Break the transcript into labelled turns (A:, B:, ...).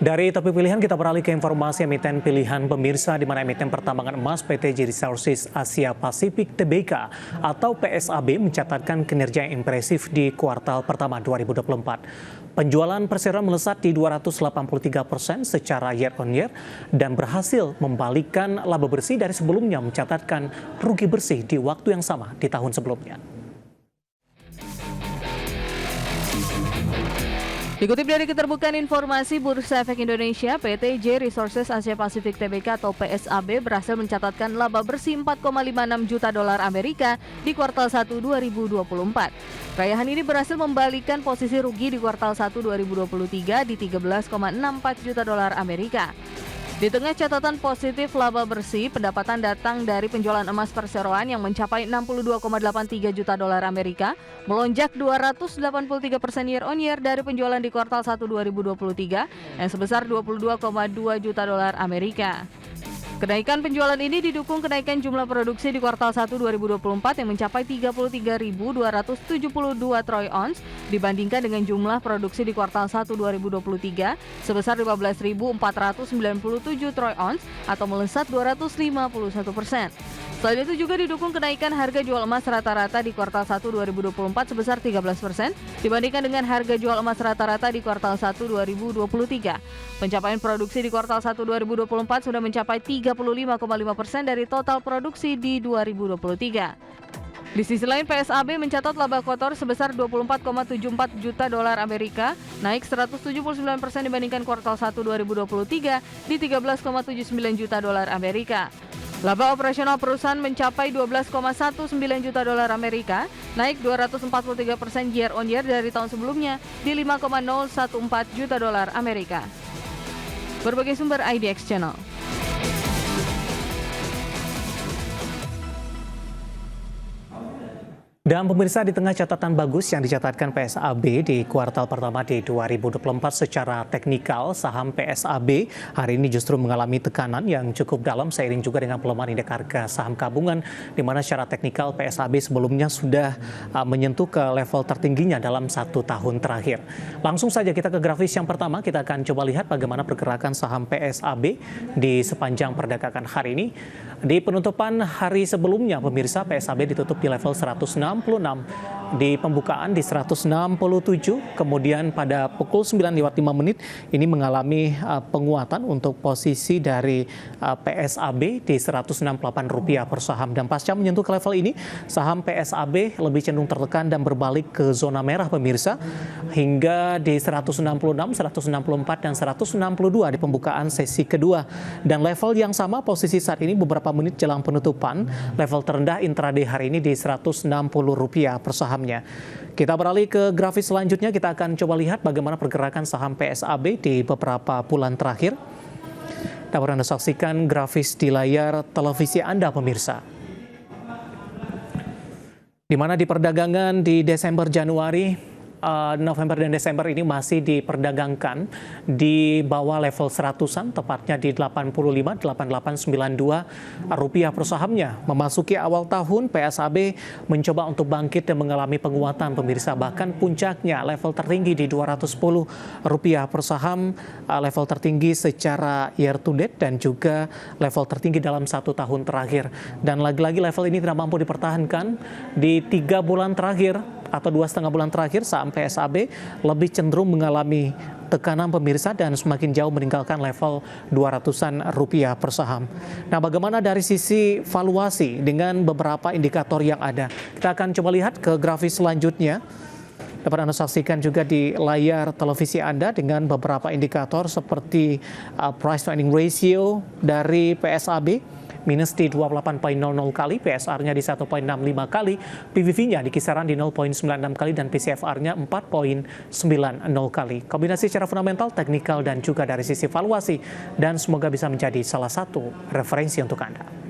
A: Dari topik pilihan kita beralih ke informasi emiten pilihan pemirsa, di mana emiten pertambangan emas PTJ Resources Asia Pasifik Tbk atau PSAB mencatatkan kinerja yang impresif di kuartal pertama 2024. Penjualan perseroan melesat di 283% secara year on year dan berhasil membalikkan laba bersih dari sebelumnya mencatatkan rugi bersih di waktu yang sama di tahun sebelumnya.
B: Dikutip dari keterbukaan informasi Bursa Efek Indonesia, PTJ Resources Asia Pasifik Tbk atau PSAB berhasil mencatatkan laba bersih 4,56 juta dolar Amerika di kuartal 1 2024. Raihan ini berhasil membalikkan posisi rugi di kuartal 1 2023 di 13,64 juta dolar Amerika. Di tengah catatan positif laba bersih, pendapatan datang dari penjualan emas perseroan yang mencapai 62,83 juta dolar Amerika, melonjak 283% year on year dari penjualan di kuartal 1 2023 yang sebesar 22,2 juta dolar Amerika. Kenaikan penjualan ini didukung kenaikan jumlah produksi di kuartal 1 2024 yang mencapai 33.272 troy ounce dibandingkan dengan jumlah produksi di kuartal 1 2023 sebesar 15.497 troy ounce atau melesat 251%. Selain itu juga didukung kenaikan harga jual emas rata-rata di kuartal 1 2024 sebesar 13% dibandingkan dengan harga jual emas rata-rata di kuartal 1 2023. Pencapaian produksi di kuartal 1 2024 sudah mencapai 35,5% dari total produksi di 2023. Di sisi lain, PSAB mencatat laba kotor sebesar 24,74 juta dolar Amerika, naik 179% dibandingkan kuartal 1 2023 di 13,79 juta dolar Amerika. Laba operasional perusahaan mencapai 12,19 juta dolar Amerika, naik 243% year on year dari tahun sebelumnya di 5,014 juta dolar Amerika. Berbagai sumber IDX Channel.
A: Dan pemirsa, di tengah catatan bagus yang dicatatkan PSAB di kuartal pertama di 2024 secara teknikal, saham PSAB hari ini justru mengalami tekanan yang cukup dalam seiring juga dengan pelemahan indeks harga saham gabungan, di mana secara teknikal PSAB sebelumnya sudah menyentuh ke level tertingginya dalam 1 tahun terakhir. Langsung saja kita ke grafis yang pertama, kita akan coba lihat bagaimana pergerakan saham PSAB di sepanjang perdagangan hari ini. Di penutupan hari sebelumnya, pemirsa, PSAB ditutup di level 166, di pembukaan di 167, kemudian pada pukul 9:05 ini mengalami penguatan untuk posisi dari PSAB di Rp168 per saham, dan pasca menyentuh ke level ini saham PSAB lebih cenderung tertekan dan berbalik ke zona merah, pemirsa, hingga di 166, 164 dan 162 di pembukaan sesi kedua, dan level yang sama posisi saat ini beberapa menit jelang penutupan level terendah intraday hari ini di Rp160 per sahamnya. Kita beralih ke grafis selanjutnya, kita akan coba lihat bagaimana pergerakan saham PSAB di beberapa bulan terakhir. Dapat Anda saksikan grafis di layar televisi Anda, pemirsa. Di mana di perdagangan di Desember, Januari, November dan Desember ini masih diperdagangkan di bawah level 100-an, tepatnya di Rp85,8892 per sahamnya. Memasuki awal tahun, PSAB mencoba untuk bangkit dan mengalami penguatan, pemirsa. Bahkan puncaknya level tertinggi di Rp210 per saham, level tertinggi secara year to date dan juga level tertinggi dalam 1 tahun terakhir. Dan lagi-lagi level ini tidak mampu dipertahankan di 3 bulan terakhir atau 2,5 bulan terakhir. Saham PSAB lebih cenderung mengalami tekanan, pemirsa, dan semakin jauh meninggalkan level Rp200 per saham. Nah, bagaimana dari sisi valuasi dengan beberapa indikator yang ada? Kita akan coba lihat ke grafis selanjutnya. Dapat Anda saksikan juga di layar televisi Anda dengan beberapa indikator seperti price to earning ratio dari PSAB minus di 28,00 kali, PSR-nya di 1,65 kali, PBV-nya di kisaran di 0,96 kali, dan PCFR-nya 4,90 kali. Kombinasi secara fundamental, teknikal, dan juga dari sisi valuasi, dan semoga bisa menjadi salah satu referensi untuk Anda.